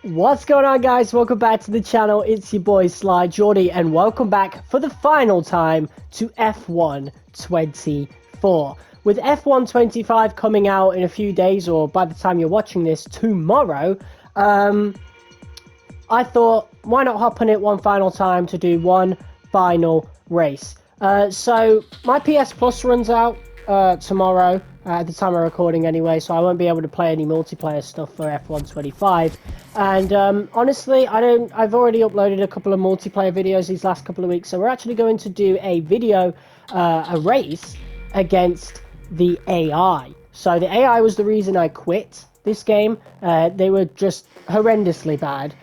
What's going on, guys? Welcome back to the channel. It's your boy Sly Jordy, and welcome back for the final time to F1 24. With F1 25 coming out in a few days, or by the time you're watching this, tomorrow, I thought, why not hop on it one final time to do one final race? So my PS Plus runs out tomorrow, at the time of recording anyway, so I won't be able to play any multiplayer stuff for F1 25. And honestly, I've already uploaded a couple of multiplayer videos these last couple of weeks, so we're actually going to do a video, a race against the AI. So the AI was the reason I quit this game. They were just horrendously bad.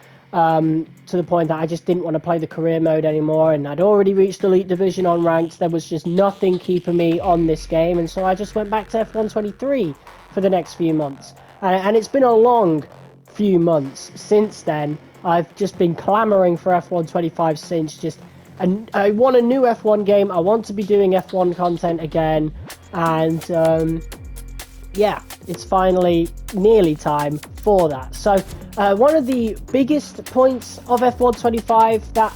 To the point that I just didn't want to play the career mode anymore, and I'd already reached Elite Division on ranked. There was just nothing keeping me on this game, and so I just went back to F1 23 for the next few months. And it's been a long few months since then. I've just been clamoring for F1 25 since, and I want a new F1 game. I want to be doing F1 content again, and yeah, it's finally nearly time for that. So one of the biggest points of F1 25 that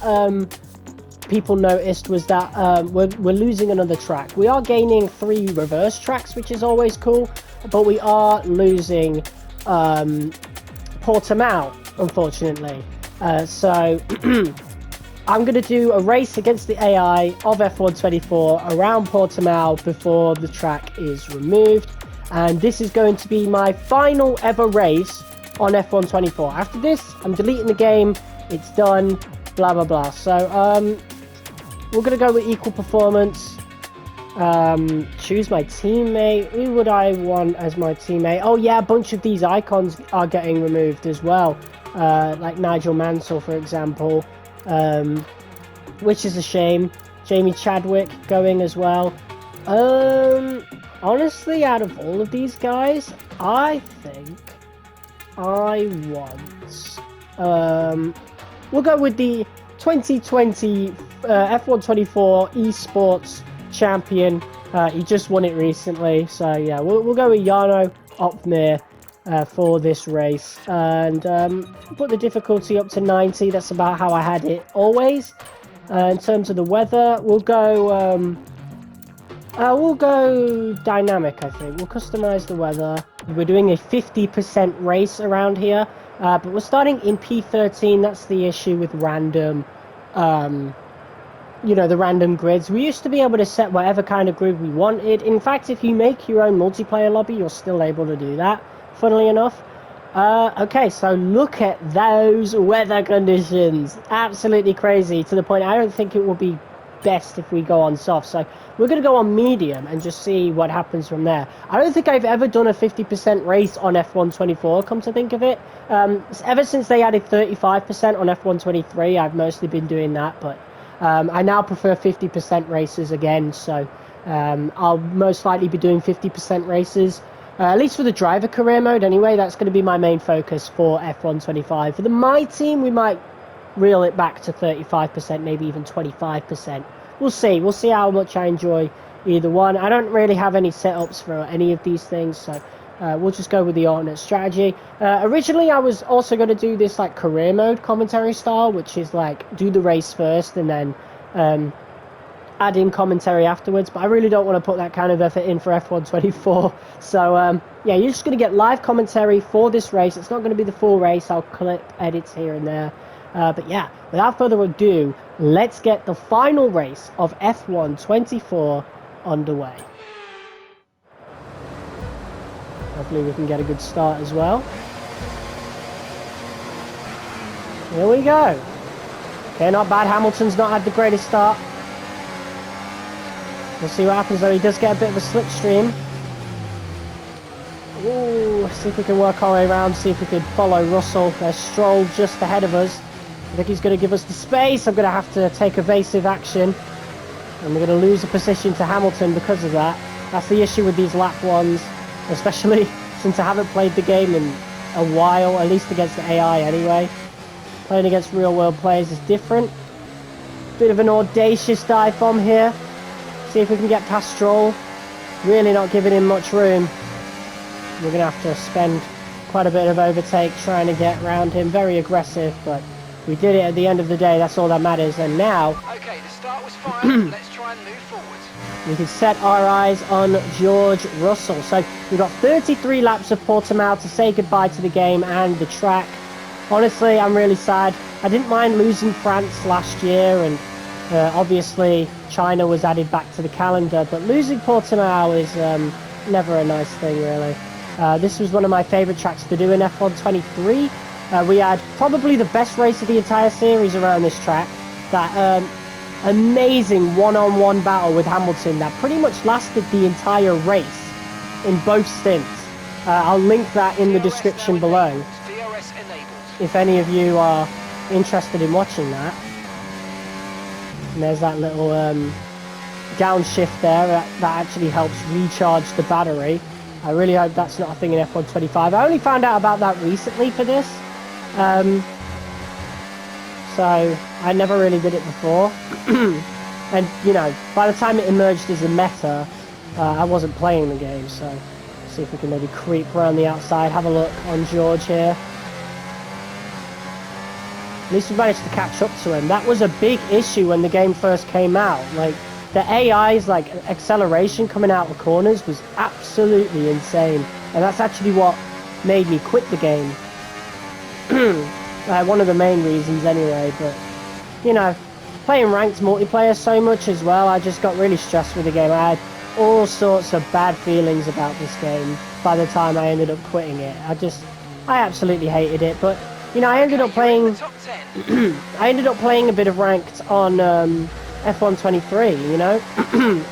people noticed was that we're losing another track. We are gaining 3 reverse tracks, which is always cool, but we are losing Portimao, unfortunately. So I'm going to do a race against the AI of F1 24 around Portimao before the track is removed. And this is going to be my final ever race on F1 24. After this, I'm deleting the game. It's done. Blah, blah, blah. So, we're going to go with equal performance. Choose my teammate. Who would I want as my teammate? Oh, yeah, a bunch of these icons are getting removed as well. Like Nigel Mansell, for example. Which is a shame. Jamie Chadwick going as well. Honestly, out of all of these guys, I think I want... we'll go with the 2020 F1 24 esports champion. He just won it recently, so yeah, we'll go with Jarno Opmeer for this race. And put the difficulty up to 90. That's about how I had it always. In terms of the weather, we'll go dynamic, I think. We'll customize the weather. We're doing a 50% race around here, but we're starting in P13. That's the issue with random, the random grids. We used to be able to set whatever kind of grid we wanted. In fact, if you make your own multiplayer lobby, you're still able to do that, funnily enough. Okay, so look at those weather conditions. Absolutely crazy, to the point I don't think it will be best if we go on soft. So we're going to go on medium and just see what happens from there. I don't think I've ever done a 50% race on F1 24, come to think of it. Ever since they added 35% on F1 23, I've mostly been doing that, but I now prefer 50% races again, so I'll most likely be doing 50% races, at least for the driver career mode anyway. That's going to be my main focus for F1 25. For my team, we might reel it back to 35%, maybe even 25%. We'll see how much I enjoy either one. I don't really have any setups for any of these things, so we'll just go with the alternate strategy. Originally, I was also going to do this like career mode commentary style, which is like do the race first and then add in commentary afterwards, but I really don't want to put that kind of effort in for F1 24. So yeah, you're just going to get live commentary for this race. It's not going to be the full race. I'll clip edits here and there. But yeah, without further ado, let's get the final race of F1 24 underway. Hopefully we can get a good start as well. Here we go. Okay, not bad. Hamilton's not had the greatest start. We'll see what happens though. He does get a bit of a slipstream. Ooh, see if we can work our way around, see if we can follow Russell. There's Stroll just ahead of us. I think he's going to give us the space. I'm going to have to take evasive action. And we're going to lose a position to Hamilton because of that. That's the issue with these lap ones, especially since I haven't played the game in a while, at least against the AI anyway. Playing against real world players is different. Bit of an audacious dive bomb here. See if we can get past Stroll. Really not giving him much room. We're going to have to spend quite a bit of overtake trying to get around him. Very aggressive, but we did it at the end of the day. That's all that matters. And now... Okay, the start was fine. Let's try and move forward. We can set our eyes on George Russell. So we've got 33 laps of Portimao to say goodbye to the game and the track. Honestly, I'm really sad. I didn't mind losing France last year, and obviously China was added back to the calendar, but losing Portimao is never a nice thing, really. This was one of my favourite tracks to do in F1 23. We had probably the best race of the entire series around this track. That amazing one-on-one battle with Hamilton that pretty much lasted the entire race in both stints. I'll link that in the description below if any of you are interested in watching that. And there's that little downshift there that actually helps recharge the battery. I really hope that's not a thing in F1 25. I only found out about that recently for this. So I never really did it before. And, you know, by the time it emerged as a meta, I wasn't playing the game. So see if we can maybe creep around the outside, have a look on George here. At least we managed to catch up to him. That was a big issue when the game first came out. Like, the AI's like acceleration coming out of corners was absolutely insane. And that's actually what made me quit the game. One of the main reasons anyway, but you know, playing ranked multiplayer so much as well, I just got really stressed with the game. I had all sorts of bad feelings about this game by the time I ended up quitting it. I absolutely hated it, but you know, I ended up playing I ended up playing a bit of ranked on F1 23, you know.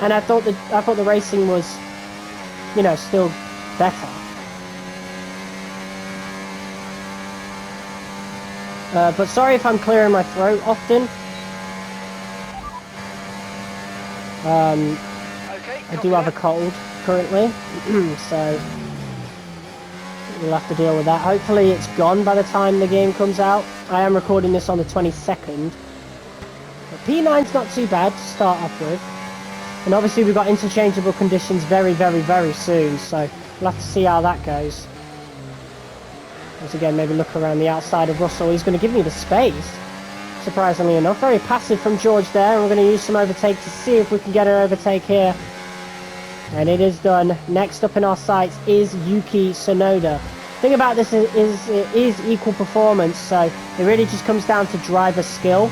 And I thought the racing was, you know, still better. But sorry if I'm clearing my throat often. I do have a cold currently, so we'll have to deal with that. Hopefully it's gone by the time the game comes out. I am recording this on the 22nd. But P9's not too bad to start off with. And obviously we've got interchangeable conditions very, very, very soon, so we'll have to see how that goes. Once again, maybe look around the outside of Russell. He's going to give me the space, surprisingly enough. Very passive from George there. And we're going to use some overtake to see if we can get an overtake here. And it is done. Next up in our sights is Yuki Tsunoda. The thing about this is it is equal performance, so it really just comes down to driver skill.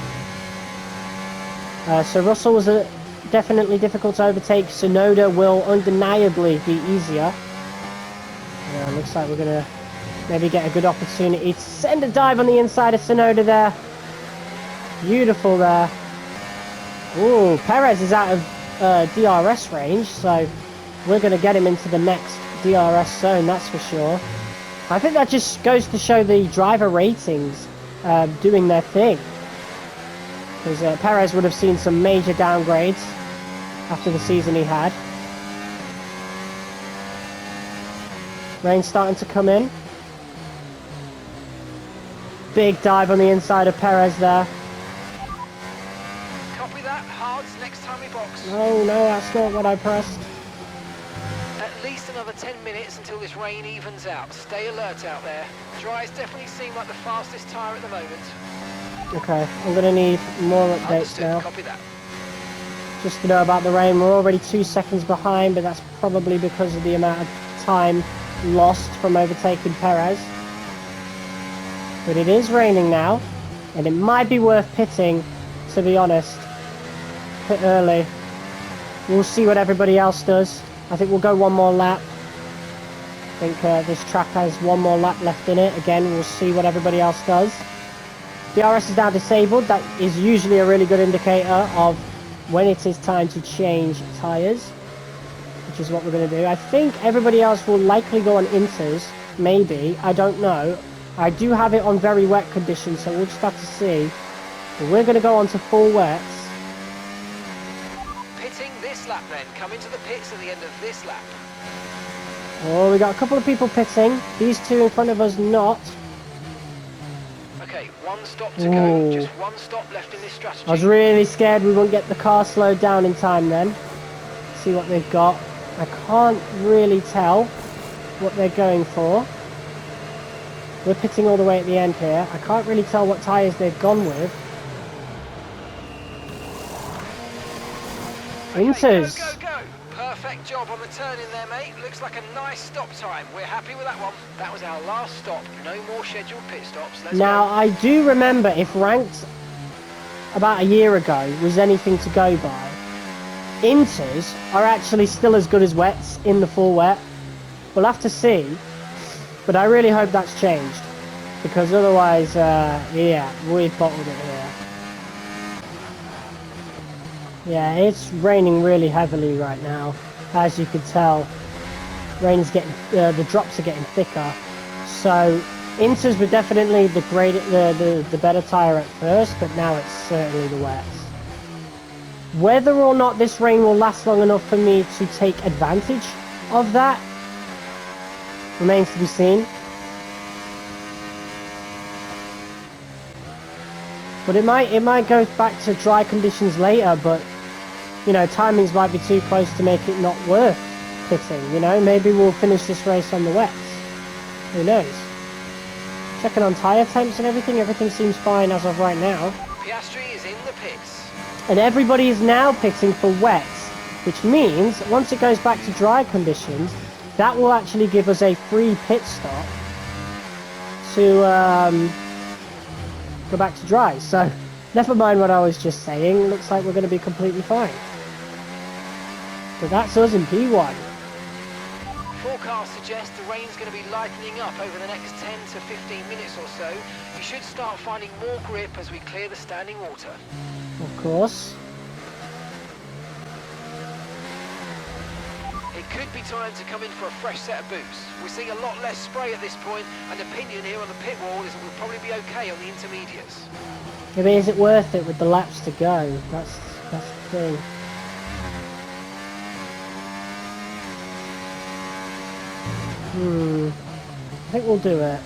So Russell was definitely difficult to overtake. Tsunoda will undeniably be easier. Yeah, looks like we're going to maybe get a good opportunity to send a dive on the inside of Tsunoda there. Beautiful there. Ooh, Perez is out of DRS range, so we're going to get him into the next DRS zone, that's for sure. I think that just goes to show the driver ratings doing their thing. Because Perez would have seen some major downgrades after the season he had. Rain's starting to come in. Big dive on the inside of Perez there. Copy that. Hards next time we box. No, that's not what I pressed. At least another 10 minutes until this rain evens out. Stay alert out there. Dries definitely seem like the fastest tyre at the moment. Okay, I'm going to need more updates Understood. now. Copy that. Just to know about the rain, we're already 2 seconds behind, but that's probably because of the amount of time lost from overtaking Perez. But it is raining now, and it might be worth pitting, to be honest. Pit early. We'll see what everybody else does. I think we'll go one more lap. I think this track has one more lap left in it. Again, we'll see what everybody else does. DRS is now disabled. That is usually a really good indicator of when it is time to change tyres, which is what we're going to do. I think everybody else will likely go on inters, maybe. I don't know. I do have it on very wet conditions, so we'll just have to see. But we're going to go on to full wets. Pitting this lap then. Come into the pits at the end of this lap. Oh, we got a couple of people pitting. These two in front of us not. Okay, one stop to go. Just one stop left in this strategy. I was really scared we wouldn't get the car slowed down in time then. See what they've got. I can't really tell what they're going for. We're pitting all the way at the end here. I can't really tell what tyres they've gone with. Inters. Go, go, go! Perfect job on the turn in there, mate. Looks like a nice stop time. We're happy with that one. That was our last stop. No more scheduled pit stops. Let's Now, go. I do remember if ranked about a year ago was anything to go by, inters are actually still as good as wets in the full wet. We'll have to see, but I really hope that's changed, because otherwise, yeah, we've bottled it here. Yeah, it's raining really heavily right now, as you can tell. Rain is getting, the drops are getting thicker. So inters were definitely the better tyre at first, but now it's certainly the wets. Whether or not this rain will last long enough for me to take advantage of that remains to be seen. But it might go back to dry conditions later, but you know, timings might be too close to make it not worth pitting, you know? Maybe we'll finish this race on the wets. Who knows? Checking on tyre temps and everything seems fine as of right now. Piastri is in the pits. And everybody is now pitting for wets, which means once it goes back to dry conditions, that will actually give us a free pit stop to go back to dry. So never mind what I was just saying. Looks like we're going to be completely fine. So that's us in P1. Forecasts suggest the rain's going to be lightening up over the next 10 to 15 minutes or so. You should start finding more grip as we clear the standing water. Of course. It could be time to come in for a fresh set of boots. We're seeing a lot less spray at this point, and opinion here on the pit wall is that we'll probably be okay on the intermediates. Yeah, but is it worth it with the laps to go? That's the thing. I think we'll do it.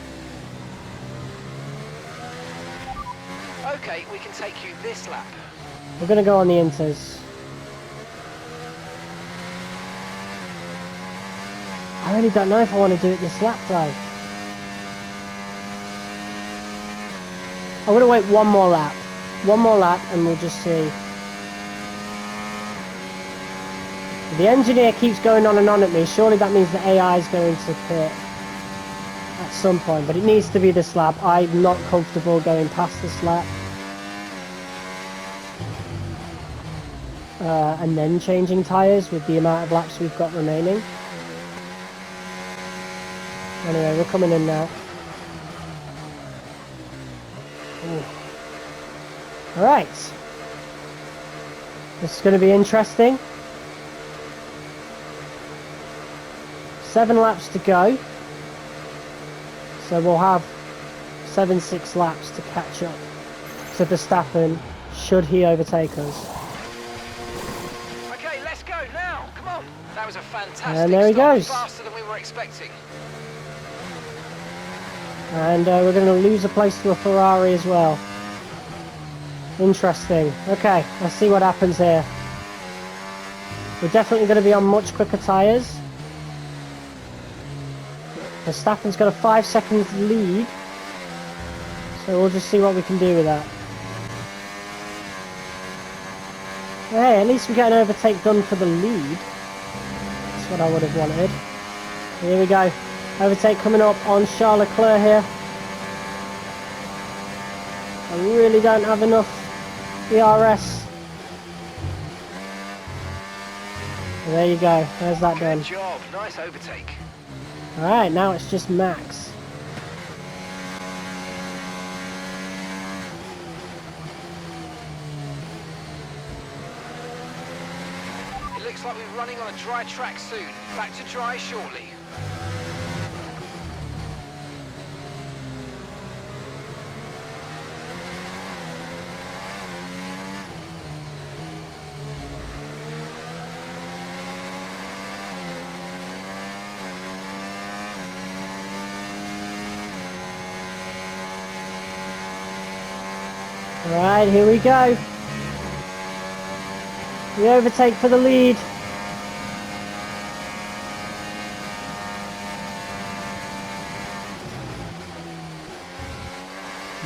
Okay, we can take you this lap. We're going to go on the inters. I really don't know if I want to do it this lap though. I'm going to wait one more lap. One more lap and we'll just see. The engineer keeps going on and on at me. Surely that means the AI is going to pit at some point. But it needs to be this lap. I'm not comfortable going past this lap. And then changing tyres with the amount of laps we've got remaining. Anyway, we're coming in now. Alright. This is going to be interesting. 7 laps to go. So we'll have 6 laps to catch up to Verstappen should he overtake us. Okay, let's go now. Come on. That was a fantastic And there he stop. goes. Faster than we were expecting. And we're going to lose a place to a Ferrari as well. Interesting. Okay, let's see what happens here. We're definitely going to be on much quicker tyres. Verstappen's got a 5 seconds lead. So we'll just see what we can do with that. Hey, at least we get an overtake done for the lead. That's what I would have wanted. Here we go. Overtake coming up on Charles Leclerc here. I really don't have enough ERS. So there you go. There's that done. Good job. Nice overtake. Alright, now it's just Max. It looks like we're running on a dry track soon. Back to dry shortly. Alright, here we go. The overtake for the lead.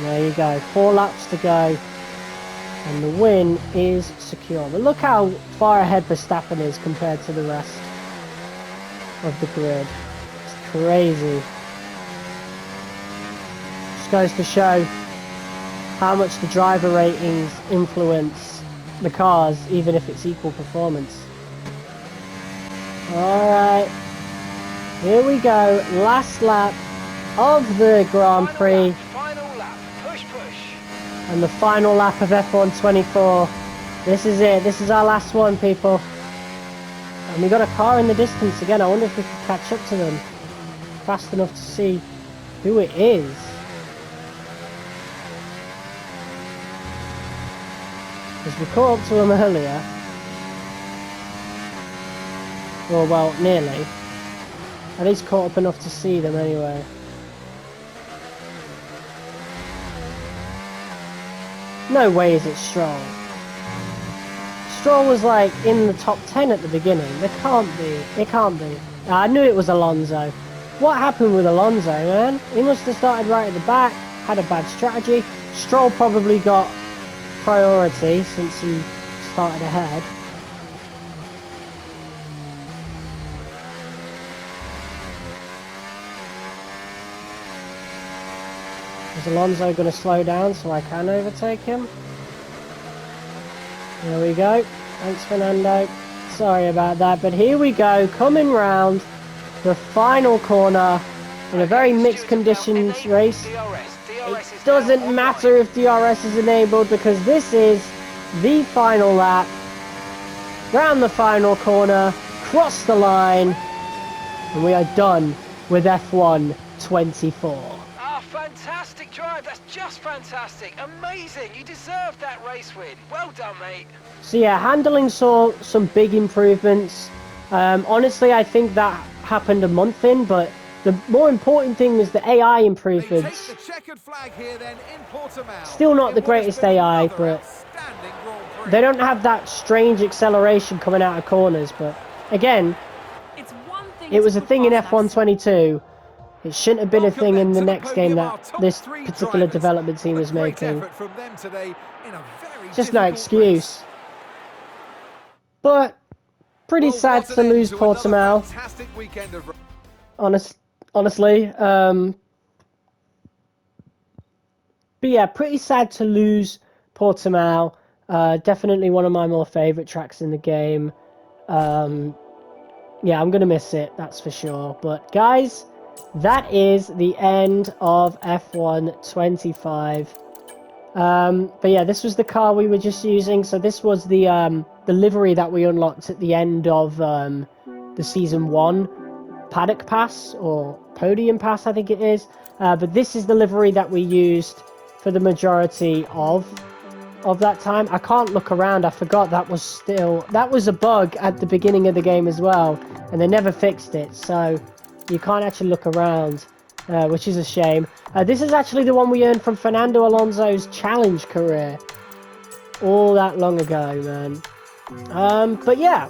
There you go, 4 laps to go, and the win is secure. But look how far ahead Verstappen is compared to the rest of the grid. It's crazy. Just goes to show how much the driver ratings influence the cars, even if it's equal performance. Alright, here we go, last lap of the Grand Prix. Final lap. Push, push. And the final lap of F1 24. This is it. This is our last one, people. And we got a car in the distance again. I wonder if we can catch up to them fast enough to see who it is. Because we caught up to them earlier. Or, well, nearly. At least caught up enough to see them anyway. No way is it Stroll. Stroll was like in the top 10 at the beginning. There can't be. It can't be. I knew it was Alonso. What happened with Alonso, man? He must have started right at the back, had a bad strategy. Stroll probably got priority since he started ahead. Is Alonso going to slow down so I can overtake him? There we go. Thanks, Fernando. Sorry about that, but here we go, coming round the final corner in a very mixed conditions race. It doesn't matter if DRS is enabled because this is the final lap. Round the final corner, cross the line, and we are done with F1 24. Fantastic drive, that's just fantastic, amazing, you deserved that race win, well done mate. So yeah, handling saw some big improvements. Honestly, I think that happened a month in, but the more important thing was the AI improvements. Still not the greatest AI, but they don't have that strange acceleration coming out of corners, but again, it was a thing in F1 22. It shouldn't have been a thing in the next game that this particular development team was making. Just no excuse. But pretty sad to lose Portimao. Honestly. But yeah, pretty sad to lose Portimao. Definitely one of my more favourite tracks in the game. Yeah, I'm going to miss it, that's for sure. But guys, that is the end of F1 25. But yeah, this was the car we were just using. So this was the livery that we unlocked at the end of the Season 1 Paddock Pass, or Podium Pass, I think it is. But this is the livery that we used for the majority of that time. I can't look around. I forgot that was a bug at the beginning of the game as well. And they never fixed it. So you can't actually look around, which is a shame. This is actually the one we earned from Fernando Alonso's challenge career all that long ago, man. But yeah,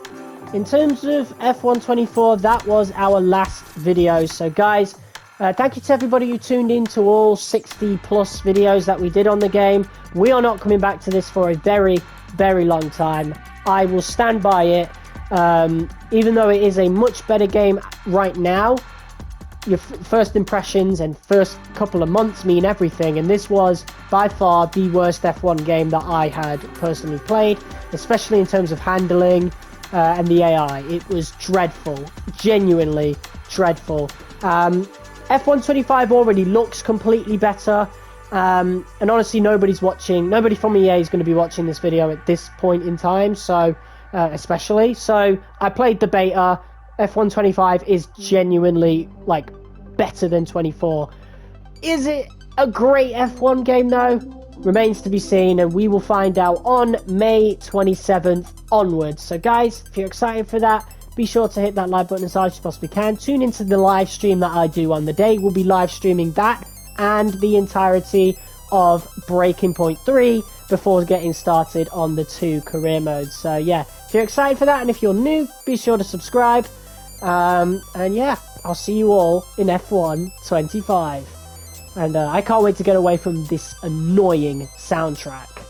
in terms of F1 24, that was our last video. So guys, thank you to everybody who tuned in to all 60 plus videos that we did on the game. We are not coming back to this for a very, very long time. I will stand by it. Even though it is a much better game right now, your first impressions and first couple of months mean everything, and this was by far the worst F1 game that I had personally played, especially in terms of handling and the AI. It was dreadful, genuinely dreadful. F1 25 already looks completely better, and honestly nobody from EA is going to be watching this video at this point in time, so especially. So I played the beta. F1 25 is genuinely like better than 24. Is it a great F1 game though? Remains to be seen, and we will find out on May 27th onwards. So guys, if you're excited for that, be sure to hit that like button as hard as you possibly can. Tune into the live stream that I do on the day. We'll be live streaming that and the entirety of Breaking Point 3 before getting started on the 2 career modes. So yeah, if you're excited for that, and if you're new, be sure to subscribe. And yeah, I'll see you all in F1 25. And I can't wait to get away from this annoying soundtrack.